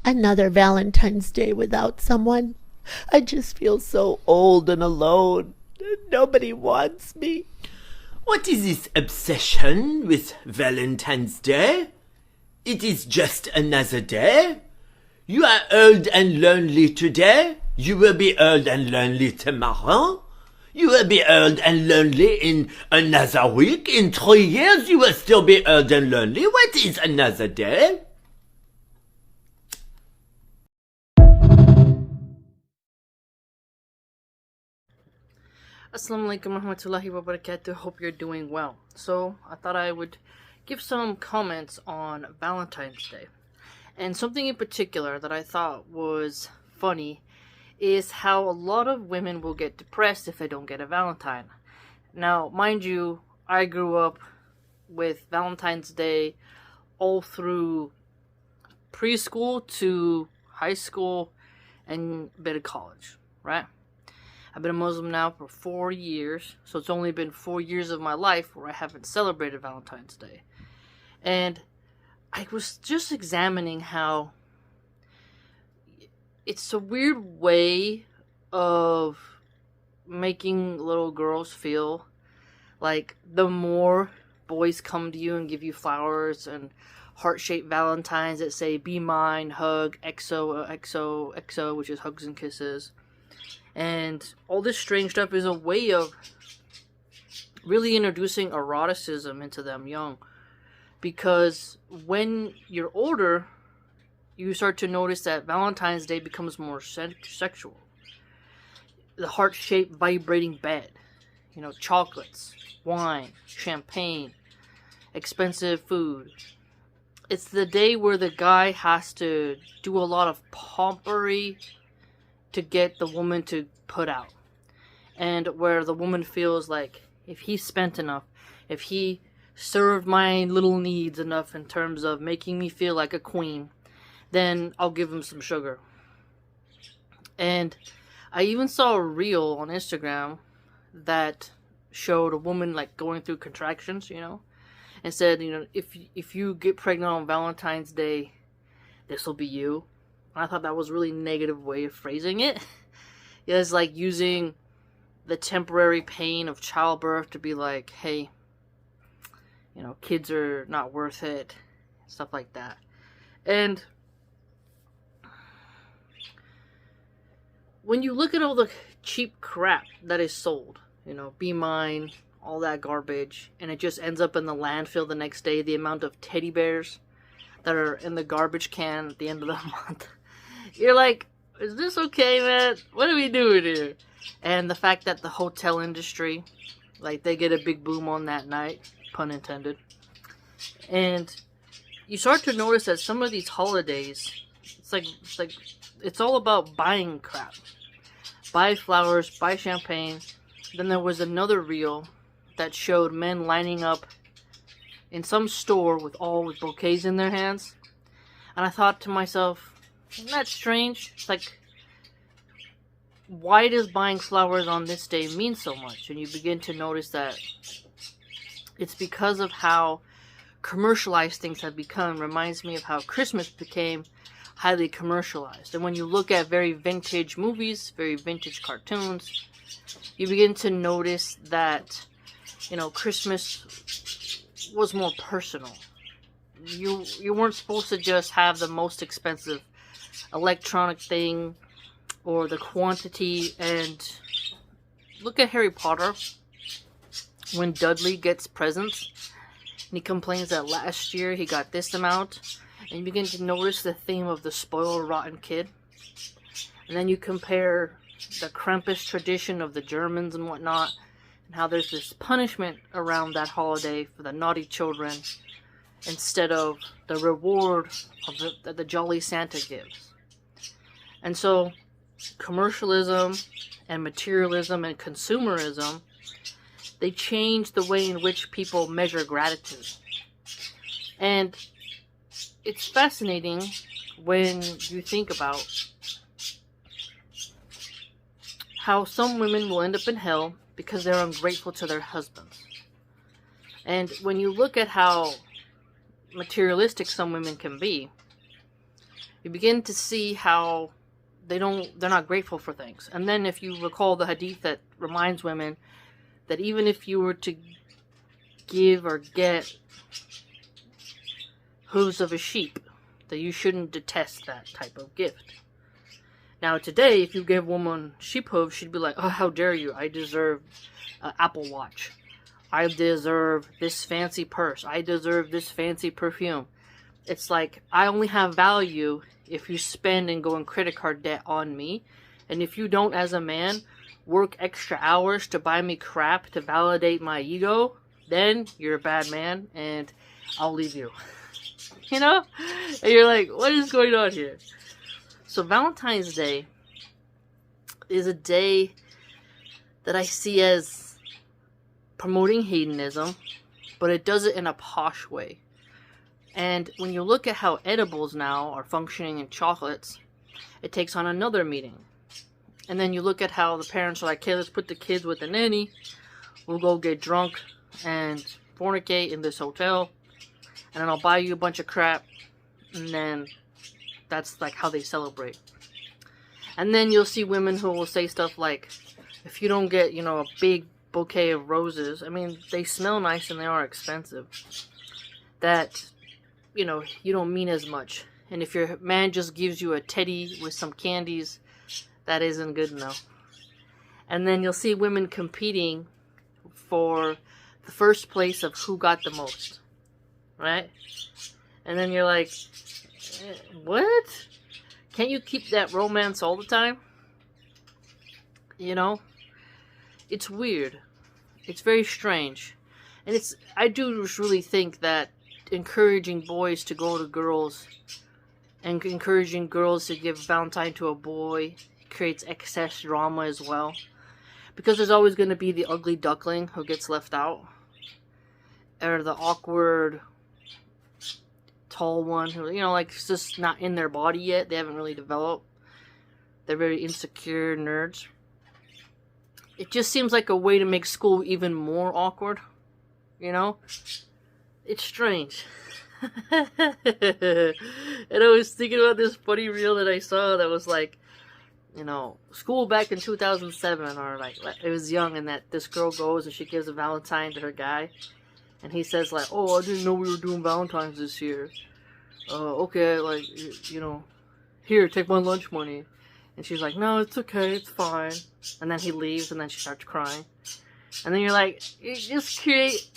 Another Valentine's Day without someone. I just feel so old and alone. Nobody wants me. What is this obsession with Valentine's Day? It is just another day. You are old and lonely today. You will be old and lonely tomorrow. You will be old and lonely in another week. In 3 years, you will still be old and lonely. What is another day? Assalamu alaikum warahmatullahi wabarakatuh. Hope you're doing well. So, I thought I would give some comments on Valentine's Day. And something in particular that I thought was funny is how a lot of women will get depressed if they don't get a Valentine. Now, mind you, I grew up with Valentine's Day all through preschool to high school and a bit of college, right? I've been a Muslim now for 4 years, so it's only been 4 years of my life where I haven't celebrated Valentine's Day. And I was just examining how it's a weird way of making little girls feel like the more boys come to you and give you flowers and heart-shaped valentines that say be mine, hug, XO, XO, XO, which is hugs and kisses. And all this strange stuff is a way of really introducing eroticism into them young. Because when you're older, you start to notice that Valentine's Day becomes more sexual. The heart-shaped vibrating bed, chocolates, wine, champagne, expensive food. It's the day where the guy has to do a lot of pompery to get the woman to put out. And where the woman feels like if he spent enough, if he served my little needs enough in terms of making me feel like a queen, then I'll give him some sugar. And I even saw a reel on Instagram that showed a woman like going through contractions, and said, if you get pregnant on Valentine's Day, this will be you. I thought that was a really negative way of phrasing it. It's like using the temporary pain of childbirth to be like, hey, kids are not worth it, stuff like that. And when you look at all the cheap crap that is sold, Be Mine, all that garbage, and it just ends up in the landfill the next day, the amount of teddy bears that are in the garbage can at the end of the month. You're like, is this okay, man? What are we doing here? And the fact that the hotel industry, they get a big boom on that night, pun intended. And you start to notice that some of these holidays, it's all about buying crap. Buy flowers, buy champagne. Then there was another reel that showed men lining up in some store with bouquets in their hands. And I thought to myself, isn't that strange? It's like, why does buying flowers on this day mean so much? And you begin to notice that it's because of how commercialized things have become. Reminds me of how Christmas became highly commercialized. And when you look at very vintage movies, very vintage cartoons, you begin to notice that, Christmas was more personal. You weren't supposed to just have the most expensive electronic thing or the quantity. And look at Harry Potter. When Dudley gets presents and he complains that last year he got this amount, and you begin to notice the theme of the spoiled rotten kid. And then you compare the Krampus tradition of the Germans and whatnot, and how there's this punishment around that holiday for the naughty children instead of the reward that the jolly Santa gives. And so commercialism and materialism and consumerism, they change the way in which people measure gratitude. And it's fascinating when you think about how some women will end up in hell because they're ungrateful to their husbands. And when you look at how materialistic some women can be, you begin to see how they're not grateful for things. And then if you recall the hadith that reminds women that even if you were to give or get hooves of a sheep, that you shouldn't detest that type of gift. Now today, if you give a woman sheep hooves, she'd be like, oh, how dare you, I deserve an Apple Watch. I deserve this fancy purse. I deserve this fancy perfume. It's like, I only have value if you spend and go in credit card debt on me. And if you don't, as a man, work extra hours to buy me crap to validate my ego, then you're a bad man and I'll leave you. You know? And you're like, what is going on here? So Valentine's Day is a day that I see as promoting hedonism, but it does it in a posh way. And when you look at how edibles now are functioning in chocolates, it takes on another meaning. And then you look at how the parents are like, hey, let's put the kids with the nanny. We'll go get drunk and fornicate in this hotel. And then I'll buy you a bunch of crap. And then that's like how they celebrate. And then you'll see women who will say stuff like, if you don't get, a big bouquet of roses, I mean, they smell nice and they are expensive, that, you don't mean as much. And if your man just gives you a teddy with some candies, that isn't good enough. And then you'll see women competing for the first place of who got the most, right? And then you're like, what? Can't you keep that romance all the time? It's weird. It's very strange. And I do really think that encouraging boys to go to girls and encouraging girls to give Valentine to a boy creates excess drama as well. Because there's always going to be the ugly duckling who gets left out. Or the awkward tall one who, it's just not in their body yet. They haven't really developed. They're very insecure nerds. It just seems like a way to make school even more awkward. It's strange. And I was thinking about this funny reel that I saw that was like, school back in 2007, or like, it was young, and that this girl goes and she gives a Valentine to her guy. And he says like, oh, I didn't know we were doing Valentine's this year. Okay, like, here, take my lunch money. And she's like, no, it's okay, it's fine. And then he leaves, and then she starts crying. And then you're like, you just create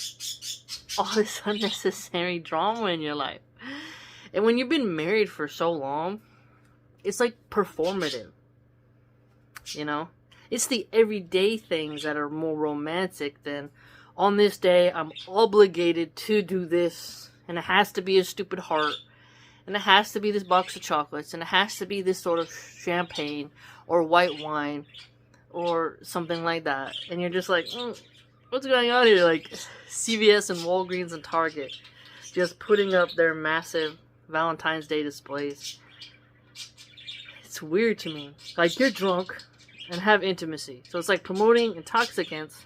all this unnecessary drama in your life. And when you've been married for so long, it's like performative. It's the everyday things that are more romantic than, on this day, I'm obligated to do this. And it has to be a stupid heart. And it has to be this box of chocolates. And it has to be this sort of champagne or white wine or something like that. And you're just like, what's going on here? Like CVS and Walgreens and Target just putting up their massive Valentine's Day displays. It's weird to me. Like, you're drunk and have intimacy. So it's like promoting intoxicants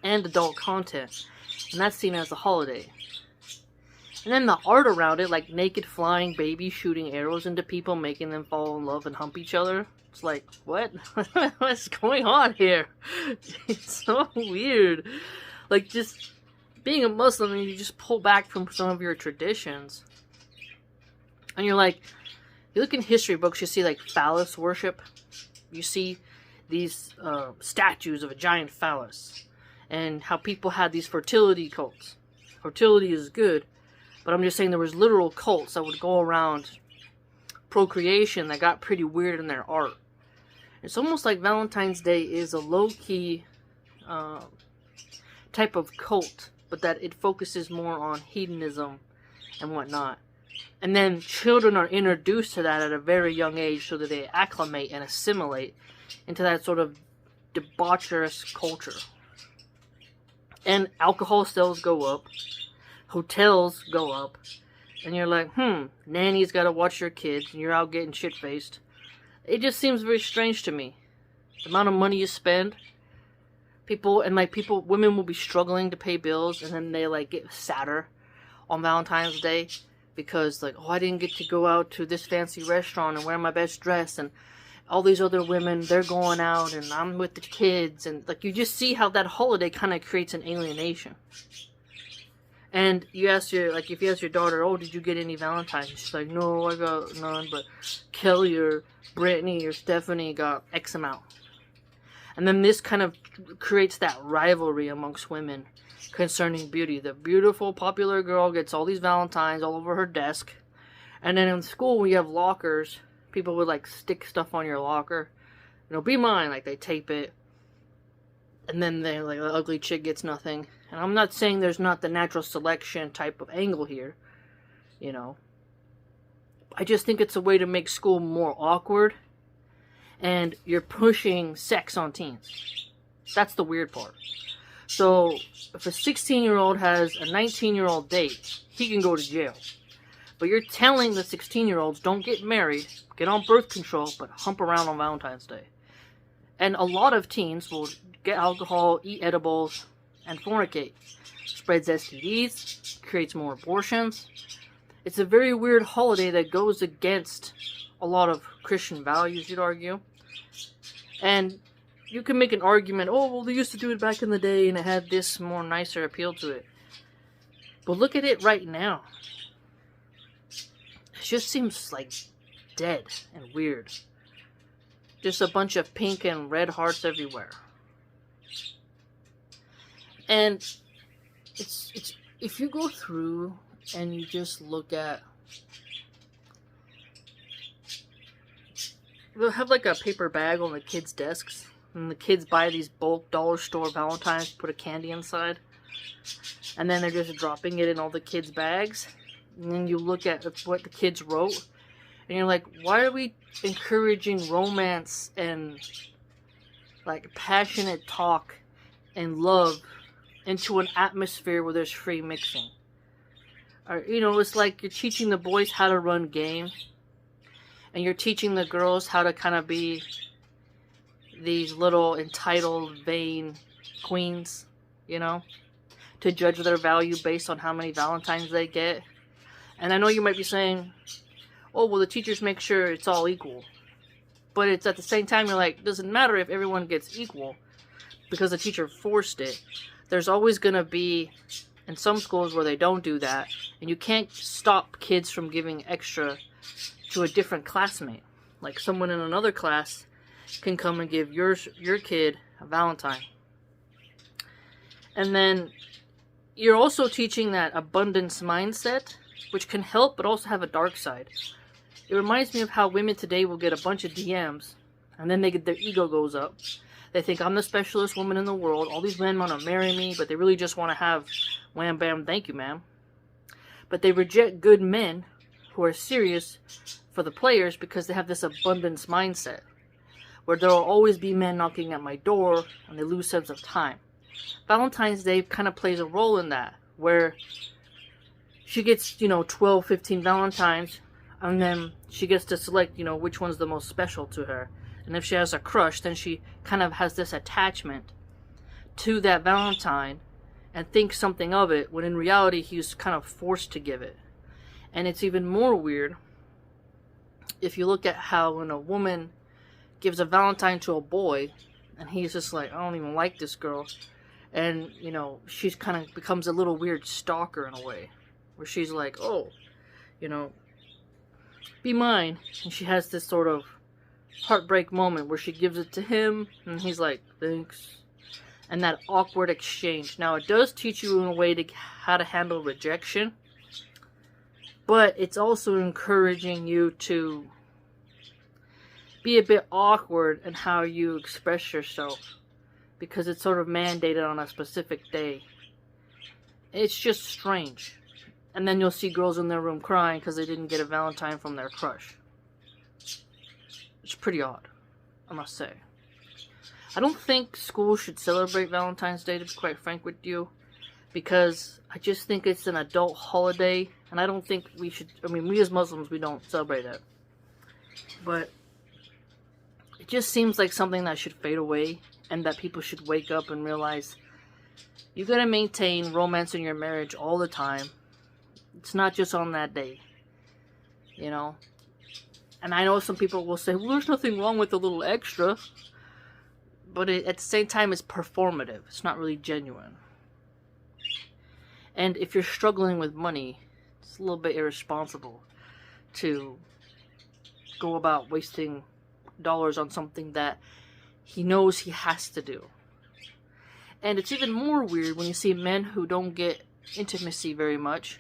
and adult content. And that's seen as a holiday. And then the art around it, like naked flying babies shooting arrows into people, making them fall in love and hump each other. It's like, what? What's going on here? It's so weird. Like, just being a Muslim, you just pull back from some of your traditions. And you're like, you look in history books, you see like phallus worship. You see these statues of a giant phallus. And how people had these fertility cults. Fertility is good. But I'm just saying there was literal cults that would go around procreation that got pretty weird in their art. It's almost like Valentine's Day is a low-key type of cult, but that it focuses more on hedonism and whatnot. And then children are introduced to that at a very young age so that they acclimate and assimilate into that sort of debaucherous culture. And alcohol sales go up. Hotels go up, and you're like, nanny's gotta watch your kids, and you're out getting shit-faced. It just seems very strange to me. The amount of money you spend, women will be struggling to pay bills, and then they, like, get sadder on Valentine's Day because like, oh, I didn't get to go out to this fancy restaurant and wear my best dress, and all these other women, they're going out and I'm with the kids, and like you just see how that holiday kind of creates an alienation. And you ask if you ask your daughter, oh, did you get any Valentines? She's like, no, I got none, but Kelly or Brittany or Stephanie got X amount. And then this kind of creates that rivalry amongst women concerning beauty. The beautiful, popular girl gets all these Valentines all over her desk. And then in school, we have lockers. People would like stick stuff on your locker. You know, be mine. Like they tape it. And then they like the ugly chick gets nothing. And I'm not saying there's not the natural selection type of angle here. You know. I just think it's a way to make school more awkward. And you're pushing sex on teens. That's the weird part. So, if a 16-year-old has a 19-year-old date, he can go to jail. But you're telling the 16-year-olds, don't get married, get on birth control, but hump around on Valentine's Day. And a lot of teens will get alcohol, eat edibles, and fornicate. Spreads STDs, creates more abortions. It's a very weird holiday that goes against a lot of Christian values, you'd argue. And you can make an argument, oh, well, they used to do it back in the day and it had this more nicer appeal to it. But look at it right now. It just seems like dead and weird. Just a bunch of pink and red hearts everywhere. And it's if you go through and you just look at, they'll have like a paper bag on the kids' desks, and the kids buy these bulk dollar store Valentines, put a candy inside, and then they're just dropping it in all the kids' bags. And then you look at what the kids wrote, and you're like, why are we encouraging romance and like passionate talk and love into an atmosphere where there's free mixing? Or, you know, it's like you're teaching the boys how to run game, and you're teaching the girls how to kind of be these little entitled, vain queens, you know, to judge their value based on how many Valentines they get. And I know you might be saying, oh, well, the teachers make sure it's all equal. But it's at the same time, you're like, it doesn't matter if everyone gets equal because the teacher forced it. There's always going to be, in some schools where they don't do that, and you can't stop kids from giving extra to a different classmate. Like someone in another class can come and give your kid a Valentine. And then you're also teaching that abundance mindset, which can help but also have a dark side. It reminds me of how women today will get a bunch of DMs, and then their ego goes up. They think, I'm the specialist woman in the world. All these men want to marry me, but they really just want to have wham bam, thank you, ma'am. But they reject good men who are serious for the players because they have this abundance mindset, where there will always be men knocking at my door, and they lose sense of time. Valentine's Day kind of plays a role in that, where she gets, 12, 15 Valentines, and then she gets to select, which one's the most special to her. And if she has a crush, then she kind of has this attachment to that Valentine and thinks something of it, when in reality he's kind of forced to give it. And it's even more weird if you look at how when a woman gives a Valentine to a boy, and he's just like, I don't even like this girl. And, she's kind of becomes a little weird stalker in a way, where she's like, oh, be mine. And she has this sort of heartbreak moment where she gives it to him, and he's like, thanks. And that awkward exchange. Now, it does teach you in a way how to handle rejection, but it's also encouraging you to be a bit awkward in how you express yourself, because it's sort of mandated on a specific day. It's just strange. And then you'll see girls in their room crying because they didn't get a Valentine from their crush. It's pretty odd, I must say. I don't think schools should celebrate Valentine's Day, to be quite frank with you, because I just think it's an adult holiday, and I don't think we should, we as Muslims, we don't celebrate it. But it just seems like something that should fade away, and that people should wake up and realize you gotta maintain romance in your marriage all the time. It's not just on that day, you know. And I know some people will say, well, there's nothing wrong with a little extra. But at the same time, it's performative. It's not really genuine. And if you're struggling with money, it's a little bit irresponsible to go about wasting dollars on something that he knows he has to do. And it's even more weird when you see men who don't get intimacy very much,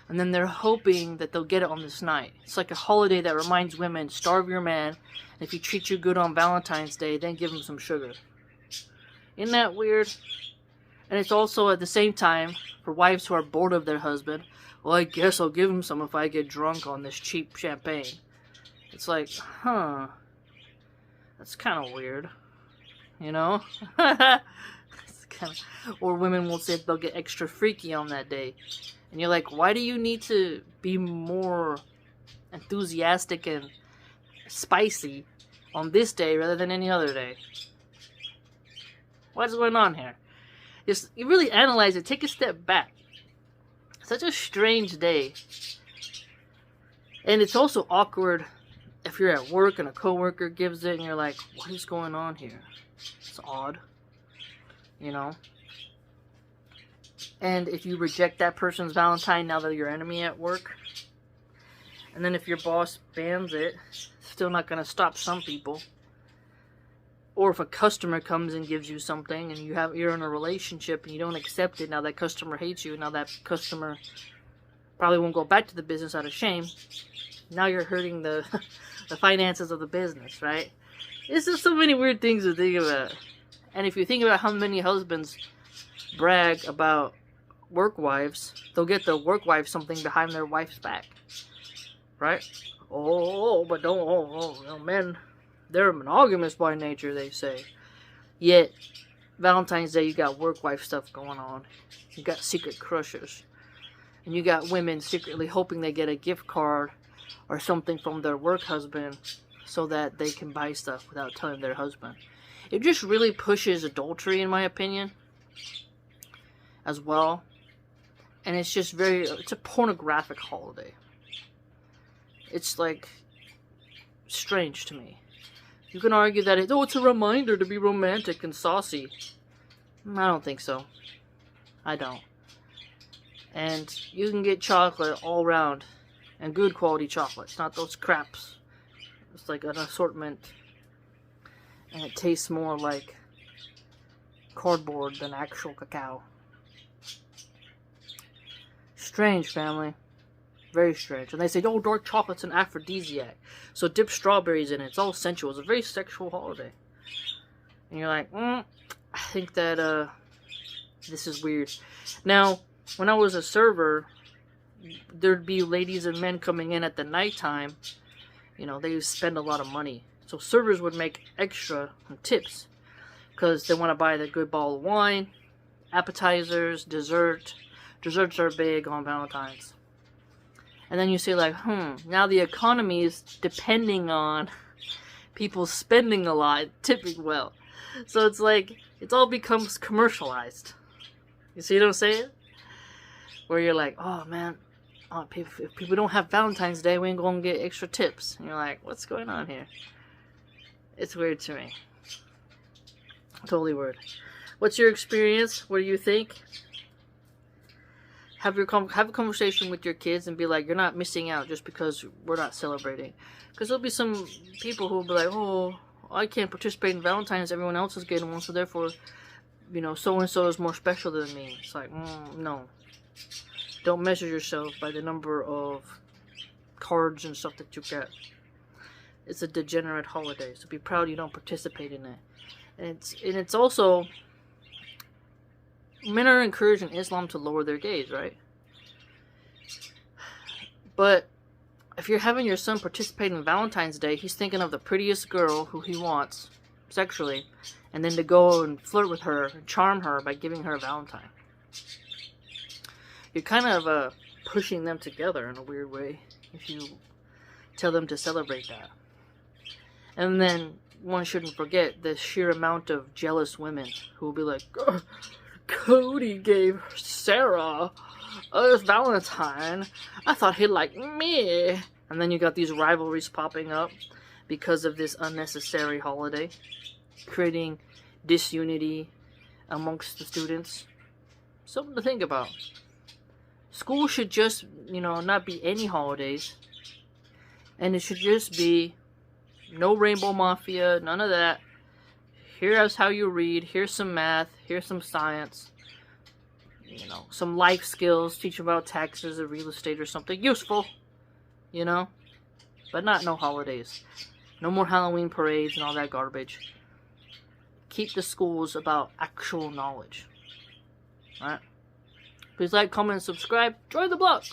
and then they're hoping that they'll get it on this night. It's like a holiday that reminds women, starve your man, and if he treats you good on Valentine's Day, then give him some sugar. Isn't that weird? And it's also at the same time, for wives who are bored of their husband, well, I guess I'll give him some if I get drunk on this cheap champagne. It's like, huh, that's kind of weird, you know? Or women will say they'll get extra freaky on that day. And you're like, why do you need to be more enthusiastic and spicy on this day rather than any other day? What's going on here? Just, you really analyze it, take a step back. Such a strange day. And it's also awkward if you're at work and a coworker gives it and you're like, what is going on here? It's odd. You know? And if you reject that person's Valentine, now they're your enemy at work. And then if your boss bans it, it's still not going to stop some people. Or if a customer comes and gives you something and you're in a relationship and you don't accept it, now that customer hates you, now that customer probably won't go back to the business out of shame. Now you're hurting the the finances of the business, right? It's just so many weird things to think about. And if you think about how many husbands brag about work wives, they'll get the work wife something behind their wife's back, right? But don't, men, they're monogamous by nature, they say. Yet, Valentine's Day, you got work wife stuff going on. You got secret crushes. And you got women secretly hoping they get a gift card or something from their work husband so that they can buy stuff without telling their husband. It just really pushes adultery, in my opinion, as well. And it's just it's a pornographic holiday. It's like strange to me. You can argue that it's a reminder to be romantic and saucy. I don't think so. I don't. And you can get chocolate all around, and good quality chocolate. It's not those craps. It's like an assortment, and it tastes more like cardboard than actual cacao. Strange, family. Very strange. And they say, oh, dark chocolate's an aphrodisiac. So dip strawberries in it. It's all sensual. It's a very sexual holiday. And you're like, I think that this is weird. Now, when I was a server, there'd be ladies and men coming in at the nighttime. You know, they spend a lot of money. So servers would make extra tips because they want to buy the good bottle of wine, appetizers, dessert. Desserts are big on Valentine's. And then you say like, now the economy is depending on people spending a lot, tipping well. So it's like, it all becomes commercialized. You see what I'm saying? Where you're like, oh man, if people don't have Valentine's Day, we ain't gonna get extra tips. And you're like, what's going on here? It's weird to me. Totally weird. What's your experience? What do you think? Have a conversation with your kids and be like, you're not missing out just because we're not celebrating. Because there'll be some people who will be like, oh, I can't participate in Valentine's, everyone else is getting one, so therefore, you know, so-and-so is more special than me. It's like, no. Don't measure yourself by the number of cards and stuff that you get. It's a degenerate holiday, so be proud you don't participate in it. And it's also, men are encouraging Islam to lower their gaze, right? But if you're having your son participate in Valentine's Day, he's thinking of the prettiest girl who he wants sexually, and then to go and flirt with her and charm her by giving her a Valentine. You're kind of pushing them together in a weird way if you tell them to celebrate that. And then one shouldn't forget the sheer amount of jealous women who will be like, Cody gave Sarah it's Valentine. I thought he'd like me. And then you got these rivalries popping up because of this unnecessary holiday, creating disunity amongst the students. Something to think about. School should just, not be any holidays. And it should just be no Rainbow Mafia, none of that. Here's how you read, here's some math, here's some science. Some life skills, teach about taxes or real estate or something useful. But no holidays. No more Halloween parades and all that garbage. Keep the schools about actual knowledge. Alright? Please like, comment, and subscribe. Join the blog!